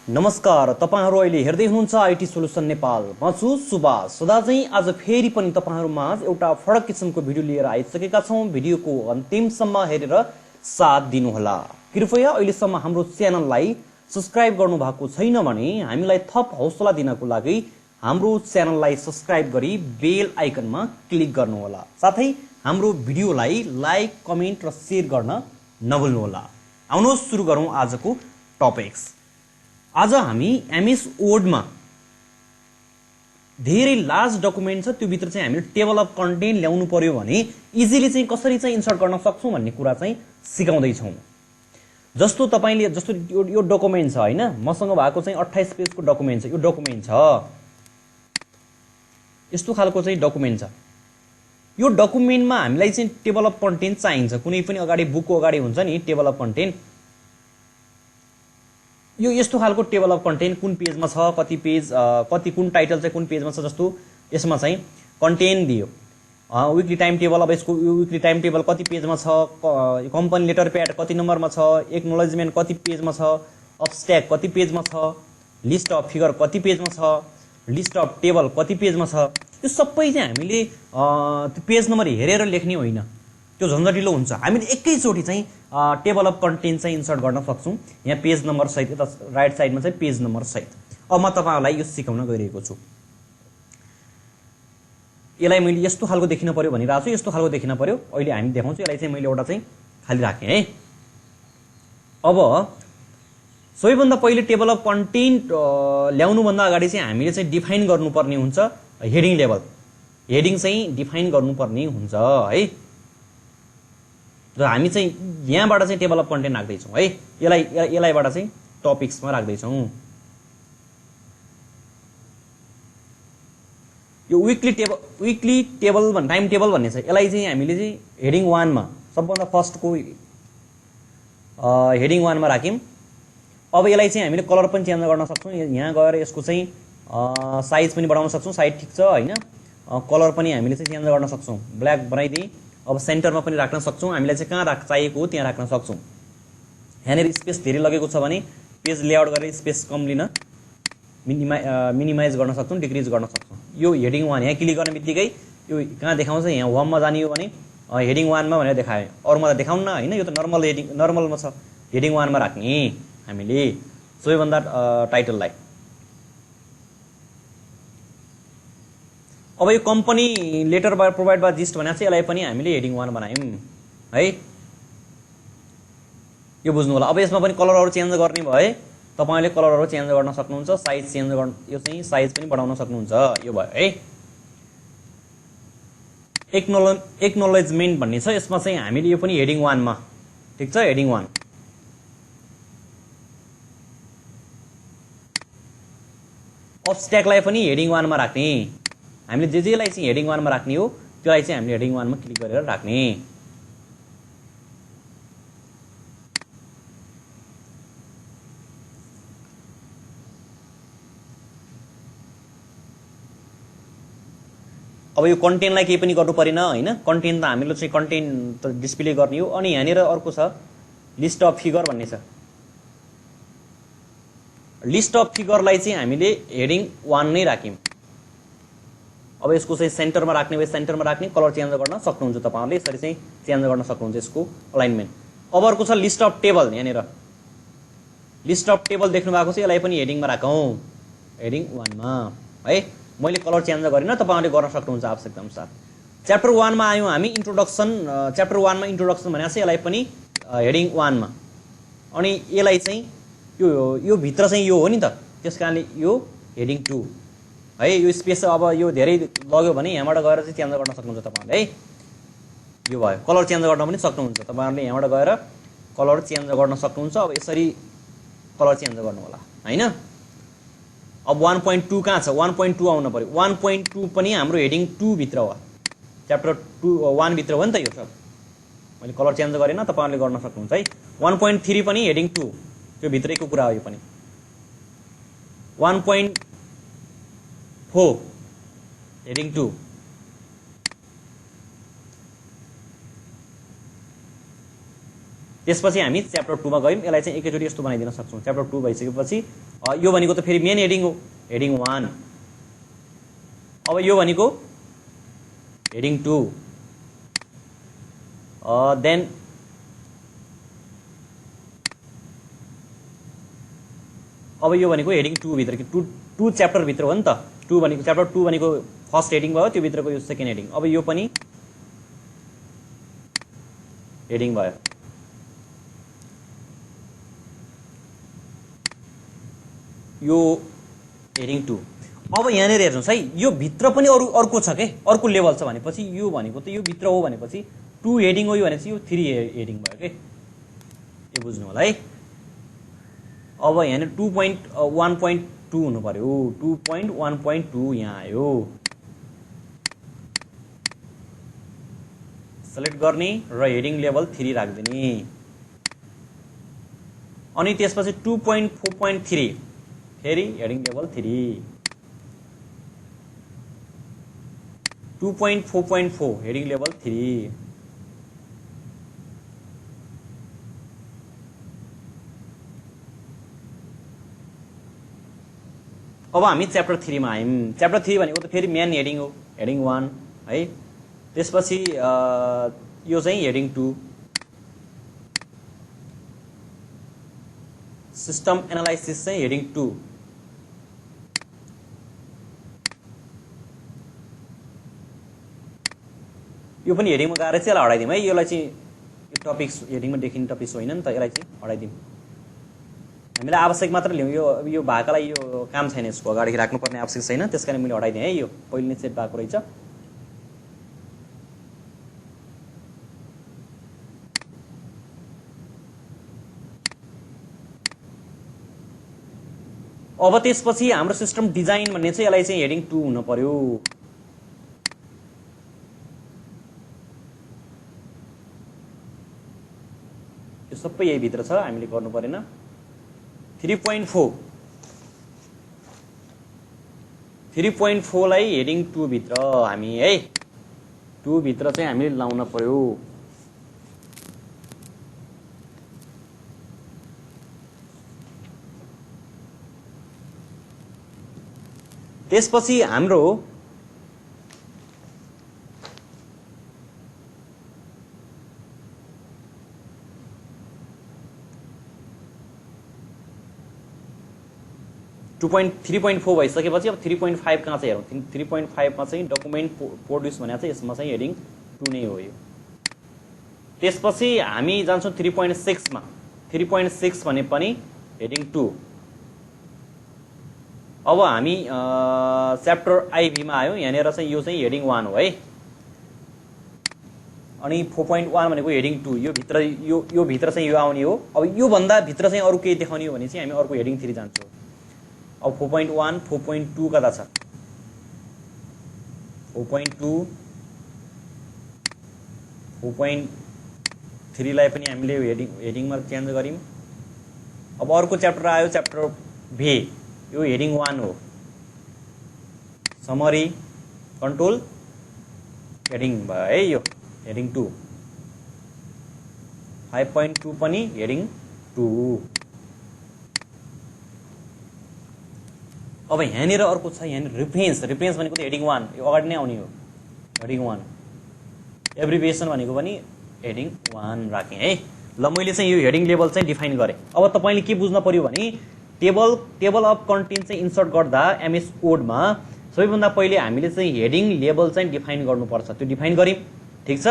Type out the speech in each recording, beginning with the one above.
नमस्कार, तपाईहरु अहिले हेर्दै हुनुहुन्छ आईटी सोलुसन नेपाल। म छु सुभाष। सदा चाहिँ आज फेरि पनि तपाईहरुमाझ एउटा फरक किसिमको भिडियो लिएर आइसकेका छौं। भिडियोको अन्तिमसम्म हेरेर साथ दिनुहोला। कृपया अहिलेसम्म हाम्रो च्यानललाई सब्स्क्राइब गर्नु भएको छैन भने हामीलाई थप हौसला दिनको लागि हाम्रो च्यानललाई सब्स्क्राइब गरी बेल आइकनमा क्लिक गर्नुहोला। साथै हाम्रो भिडियोलाई लाइक, कमेन्ट र शेयर गर्न नभुल्नुहोला। आउनुहोस् सुरु गरौं आजको टपिक्स। आज हामी एमएस वर्डमा धेरै लार्ज डकुमेन्ट छ, त्यो भित्र चाहिँ हामीले टेबल अफ कन्टेन्ट ल्याउनु पर्यो भने इजिली चाहिँ कसरी चाहिँ इन्सर्ट गर्न सक्छौं भन्ने कुरा चाहिँ सिकाउँदै छौं। जस्तो तपाईले जस्तो यो डकुमेन्ट छ हैन, मसँग भएको चाहिँ 28 पेजको डकुमेन्ट छ। यो डकुमेन्ट छ, यस्तो खालको चाहिँ डकुमेन्ट छ। यो डकुमेन्टमा हामीलाई चाहिँ टेबल अफ कन्टेन्ट चाहिन्छ। कुनै पनि अगाडि बुकको अगाडि हुन्छ नि टेबल अफ कन्टेन्ट, यो यस्तो खालको टेबल अफ कन्टेन्ट कुन पेजमा छ, कति पेज, कति कुन टाइटल चाहिँ कुन पेजमा छ। जस्तो यसमा चाहिँ कन्टेन्ट दियो, विकली टाइम टेबल। अब यसको विकली टाइम टेबल कति पेजमा छ, कम्पनी लेटर प्याड कति नम्बरमा छ, एक्नोलेजमेन्ट कति पेजमा छ, अब्स्ट्र्याक्ट कति पेजमा छ, लिस्ट अफ फिगर कति पेजमा छ, लिस्ट अफ टेबल कति पेजमा छ। यो सबै चाहिँ हामीले त्यो पेज नम्बर हेरेर लेख्ने होइन, त्यो झन्झटिलो हुन्छ। हामीले एकैचोटी चाहिँ टेबल अफ कन्टेन्ट चाहिँ इन्सर्ट गर्न सक्छौं। यहाँ पेज नम्बर सहित, यता राइट साइडमा चाहिँ पेज नम्बर सहित। अब म तपाईहरुलाई यो सिकाउन गइरहेको छु। यसलाई मैले यस्तो खालको देखिन पर्यो भनिरहेको छु, यस्तो खालको देखिन पर्यो। अहिले हामी देखाउँछु। यसलाई चाहिँ मैले एउटा चाहिँ खाली राखेँ है। अब सबैभन्दा पहिले टेबल अफ कन्टेन्ट ल्याउनु भन्दा अगाडि चाहिँ हामीले चाहिँ डिफाइन गर्नुपर्ने हुन्छ हेडिङ लेभल। हेडिङ चाहिँ डिफाइन गर्नुपर्ने हुन्छ है। र हामी चाहिँ यहाँबाट चाहिँ टेबल अफ कन्टेन्ट राख्दै छौं है। यसलाईबाट चाहिँ टपिक्समा राख्दै छौं। यो विकली टेबल भन्ने टाइम टेबल भन्ने छ। यसलाई चाहिँ हामीले चाहिँ हेडिङ 1 मा सबभन्दा फर्स्टको हेडिङ 1 मा राख्यौं। अब यसलाई चाहिँ हामीले कलर पनि चेन्ज गर्न सक्छौं। यहाँ गएर यसको चाहिँ साइज पनि बढाउन सक्छौं। साइज ठीक छ हैन। कलर पनि हामीले चाहिँ चेन्ज गर्न सक्छौं। ब्ल्याक बनाइदिए। अब सेन्टरमा पनि राख्न सक्छौं। हामीलाई चाहिँ कहाँ चाहिएको हो त्यहाँ राख्न सक्छौं। यहाँनेर स्पेस धेरै लगेको छ भने पेज लेआउट गरेर स्पेस कम लिन मिनिमाइज गर्न सक्छौं, डिक्रिज गर्न सक्छौं। यो हेडिङ 1 यहाँ क्लिक गर्ने बित्तिकै यो कहाँ देखाउँछ, यहाँ होममा जाने हो भने हेडिङ 1 मा भनेर देखाए। अरुमा त देखाउन्न हैन, यो त नर्मलमा छ। हेडिङ 1 मा राख्ने हामीले सबैभन्दा टाइटललाई। अब यो company letter by provide by gist भनेको छ, यसलाई पनि हामीले हेडिङ 1 बनायौं है। यो बुझ्नु होला। अब यसमा पनि कलरहरु चेन्ज गर्ने भए तपाईले कलरहरु चेन्ज गर्न सक्नुहुन्छ। साइज चेन्ज गर्न, यो चाहिँ साइज पनि बढाउन सक्नुहुन्छ। यो भयो है। एक्नोलेजमेन्ट भन्ने छ, यसमा चाहिँ हामीले यो पनि हेडिङ 1 मा, ठीक छ। हेडिङ 1 अब्स्ट्र्याक्टलाई पनि हेडिङ 1 मा राख्ने। हामीले जेलाई चाहिँ हेडिङ 1 मा राख्ने हो त्यसलाई चाहिँ हामीले हेडिङ 1 मा क्लिक गरेर राख्ने। अब यो कन्टेन्टलाई केही पनि गर्नु परेन हैन। कन्टेन्ट त हामीले चाहिँ कन्टेन्ट त डिस्प्ले गर्ने हो। अनि यहाँनेर अर्को छ लिस्ट अफ फिगर भन्ने छ। लिस्ट अफ फिगरलाई चाहिँ हामीले हेडिङ 1 नै राख्यौं। अब यसको चाहिँ सेन्टरमा राख्ने भए सेन्टरमा राख्ने, कलर चेन्ज गर्न सक्नुहुन्छ तपाईहरुले। यसरी चाहिँ चेन्ज गर्न सक्नुहुन्छ यसको अलाइनमेन्ट। अब अर्को छ लिस्ट अफ टेबल। यहाँनेर लिस्ट अफ टेबल देख्नु भएको छ, यसलाई पनि हेडिङमा राखौं, हेडिङ 1 मा है। मैले कलर चेन्ज गरिन, तपाईहरुले गर्न सक्नुहुन्छ आवश्यकता अनुसार। च्याप्टर 1 मा आयौं हामी, इन्ट्रोडक्सन। च्याप्टर 1 मा इन्ट्रोडक्सन भनेको छ, यसलाई पनि हेडिङ 1 मा। अनि यसलाई चाहिँ यो भित्र चाहिँ यो हो नि त, त्यसकारणले यो हेडिङ 2 है। यो स्पेस अब यो धेरै लग्यो भने यहाँबाट गएर चाहिँ चेन्ज गर्न सक्नुहुन्छ तपाईहरुले है। यो भयो। कलर चेन्ज गर्न पनि सक्नुहुन्छ तपाईहरुले, यहाँबाट गएर कलर चेन्ज गर्न सक्नुहुन्छ। अब यसरी कलर चेन्ज गर्नु होला हैन। अब 1.2 कहाँ छ, 1.2 आउन पर्यो। 1.2 पनि हाम्रो हेडिङ 2 भित्र हो, च्याप्टर 1 भित्र हो नि त यो सब। मैले कलर चेन्ज गरेन, तपाईहरुले गर्न सक्नुहुन्छ है। 1.3 पनि हेडिङ 2, त्यो भित्रैको कुरा हो यो पनि। 1.4 हेडिङ 2। त्यसपछि हामी च्याप्टर 2 मा गयौं। यसलाई चाहिँ एकैचोटी यस्तो बनाइदिन सक्छौं। च्याप्टर 2 भइसकेपछि यो भनेको त फेरि मेन हेडिङ हो, हेडिङ 1। अब यो भनेको हेडिङ 2, देन अब यो भनेको हेडिङ 2 भित्र कि 2 च्याप्टर भित्र हो नि त। 2 भनेको च्याप्टर 2 भनेको फर्स्ट हेडिङ भयो, त्यो भित्रको यो सेकेन्ड हेडिङ। अब यो पनि हेडिङ भयो। यो हेडिङ 2। अब यहाँनिर हेर्नुस् है, यो भित्र पनि अर्को छ के, अर्को लेभल छ भनेपछि यो भनेको त यो भित्र हो भनेपछि 2 हेडिङ हो, यो भनेपछि यो 3 हेडिङ भयो के, यो बुझ्नु होला है। अब यहाँनिर 2.1.2 हुनु पर्यो, 2.1.2 यहाँ आयो। सेलेक्ट गर्ने र हेडिङ लेभल 3 राख्दिने। अनि त्यसपछि 2.4.3 फेरि हेडिङ लेभल 3, 2.4.4 हेडिङ लेभल 3। अब हामी च्याप्टर 3 मा आयौं। च्याप्टर 3 भनेको त फेरि मेन हेडिङ हो, हेडिङ 1 है। त्यसपछि यो चाहिँ हेडिङ 2, सिस्टम एनालाइसिस चाहिँ हेडिङ 2। यो पनि हेडिङमा गएर चाहिँ यसलाई हटाइदिउँ है। यसलाई चाहिँ यो टपिक्स हेडिङमा देखिने टपिक्स होइन नि त, यसलाई चाहिँ हटाइदिउँ। हामीलाई आवश्यक मात्र लिउँ, यो भाकालाई यो काम छैन, यसको अगाडि राख्नुपर्ने आवश्यक छैन, त्यसकारण मैले हटाइदिएँ है। यो पहिले नै सेट भएको रहेछ। अब त्यसपछि हाम्रो सिस्टम डिजाइन भन्ने चाहिँ यसलाई चाहिँ हेडिङ 2 हुन पर्यो। यो सबै यही भित्र छ, हामीले गर्नु परेन। 3.4 लाई हेडिङ 2 भित्र हामी है, 2 भित्र चाहिँ हामीले लाउन पर्यो। त्यसपछि हाम्रो 3.4 भइसकेपछि अब 3.5 कहाँ चाहिँ हेरौँ। 3.5 मा चाहिँ डकुमेन्ट प्रोड्युस भनेको चाहिँ यसमा चाहिँ हेडिङ 2 नै हो यो। त्यसपछि हामी जान्छौँ 3.6 मा। 3.6 भने पनि हेडिङ 2। अब हामी च्याप्टर आइभी मा आयौँ। यहाँनिर चाहिँ यो चाहिँ हेडिङ 1 हो है। अनि 4.1 भनेको हेडिङ 2, यो भित्र यो भित्र चाहिँ यो आउने हो। अब यो भन्दा भित्र चाहिँ अरु केही देखाउने हो भने चाहिँ हामी अर्को हेडिङ 3 जान्छौँ। अब 4.1 4.2 कता छ, 4.2 4.3 लाई पनि हामीले हेडिङमा चेन्ज गर्यौं। अब अर्को च्याप्टर आयो, च्याप्टर भी, यो हेडिङ 1 हो। समरी कन्ट्रोल हेडिङ भयो है, यो हेडिङ 2। 5.2 पनि हेडिङ 2। अब यहाँनिर अर्को छ, यहाँनिर रेफरेन्स भनेको त हेडिङ 1, यो अगाडि नै आउने हो, हेडिङ 1। एब्रिभिएसन भनेको पनि हेडिङ 1 राखेँ है। ल मैले चाहिँ यो हेडिङ लेभल चाहिँ डिफाइन गरेँ। अब तपाईले के बुझ्न पर्यो भने टेबल अफ कन्टेन्ट चाहिँ इन्सर्ट गर्दा एमएस कोड मा सबैभन्दा पहिले हामीले चाहिँ हेडिङ लेभल चाहिँ डिफाइन गर्नुपर्छ। त्यो डिफाइन गर्यौं, ठीक छ।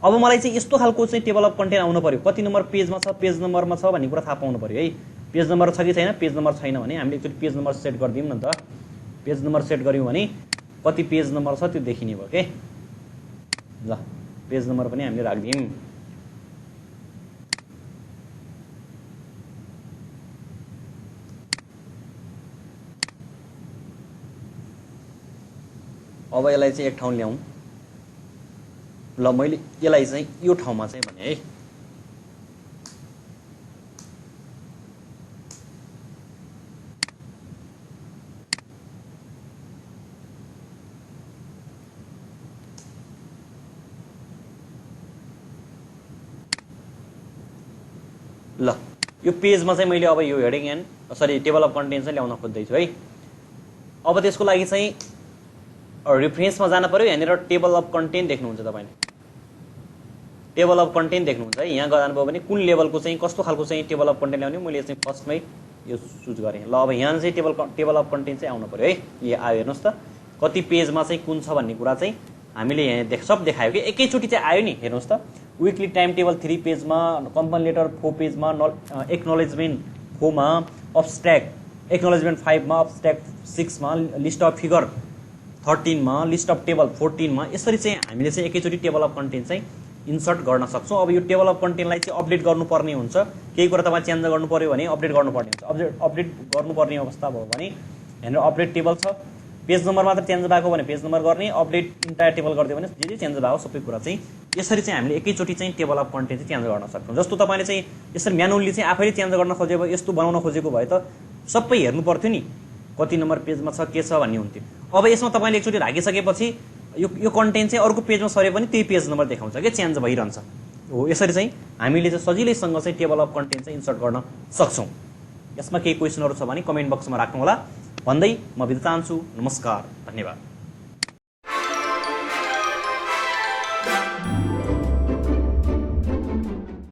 अब मलाई चाहिँ यस्तो खालको चाहिँ टेबल अफ कन्टेन्ट आउनु पर्यो, कति नम्बर पेजमा छ, पेज नम्बरमा छ भन्ने कुरा थाहा पाउनु पर्यो है। पेज नम्बर छ कि छैन, पेज नम्बर छैन भने हामीले एकचोटि पेज नम्बर सेट गरिदिउँ न त। पेज नम्बर सेट गर्यौं भने कति पेज नम्बर छ त्यो देखिने भयो के। ल पेज नम्बर पनि हामीले राख्दियौं। अब यसलाई चाहिँ एक ठाउँ ल्याउँ। ल मैले यसलाई चाहिँ यो ठाउँमा चाहिँ भने है, ल यो पेजमा चाहिँ मैले अब यो heading and sorry table of content चाहिँ ल्याउन खोज्दैछु है। अब त्यसको लागि चाहिँ रेफरेन्समा जान पर्यो। यहाँनिर टेबल अफ कन्टेन्ट देख्नुहुन्छ तपाईँले, टेबल अफ कन्टेन्ट देख्नुहुन्छ है। यहाँ जानुभयो भने कुन लेभलको चाहिँ कस्तो खालको चाहिँ टेबल अफ कन्टेन्ट ल्याउने, मैले चाहिँ फर्स्टमै यो चुज गरेँ। ल अब यहाँ चाहिँ टेबल अफ कन्टेन्ट चाहिँ आउनु पर्यो है। यो आयो हेर्नुहोस् त कति पेजमा चाहिँ कुन छ भन्ने कुरा चाहिँ हामीले यहाँ सब देखायो कि एकैचोटि चाहिँ आयो नि। हेर्नुहोस् त विकली टाइम टेबल 3 पेजमा, कम्पनी लेटर 4 पेजमा, एक्नोलेजमेन्ट 4 मा, अब्स्ट्र्याक्ट एक्नोलेजमेन्ट 5 मा, अब्स्ट्र्याक्ट 6 मा, लिस्ट अफ फिगर 13 मा, लिस्ट अफ टेबल 14 मा। यसरी चाहिँ हामीले चाहिँ एकैचोटि टेबल अफ कन्टेन्ट चाहिँ इन्सर्ट गर्न सक्छौँ। अब यो टेबल अफ कन्टेन्टलाई चाहिँ अपडेट गर्नुपर्ने हुन्छ, केही कुरा तपाईँ चेन्ज गर्नु पर्यो भने अपडेट गर्नुपर्ने हुन्छ। अपडेट गर्नुपर्ने अवस्था भयो भने यहाँनिर अपडेट टेबल छ, पेज नम्बर मात्र चेन्ज भएको भने पेज नम्बर गर्ने, अपडेट इन्टायर टेबल गरिदियो भने जे चेन्ज भएको सबै कुरा चाहिँ यसरी चाहिँ हामीले एकैचोटि चाहिँ टेबल अफ कन्टेन्ट चाहिँ चेन्ज गर्न सक्छौँ। जस्तो तपाईँले चाहिँ यसरी म्यानुअली चाहिँ आफैले चेन्ज गर्न खोजेको, यस्तो बनाउन खोजेको भए त सबै हेर्नु पर्थ्यो नि, कति नम्बर पेजमा छ के छ भन्ने हुन्थ्यो। अब यसमा तपाईँले एकचोटि राखिसकेपछि यो कन्टेन्ट चाहिँ अर्को पेजमा सरे पनि त्यही पेज नम्बर देखाउँछ कि चेन्ज भइरहन्छ हो। यसरी चाहिँ हामीले चाहिँ सजिलैसँग चाहिँ टेबल अफ कन्टेन्ट चाहिँ इन्सर्ट गर्न सक्छौँ। यसमा केही क्वेसनहरू छ भने कमेन्ट बक्समा राख्नु होला भन्दै म बिदा चाहन्छु। नमस्कार, धन्यवाद।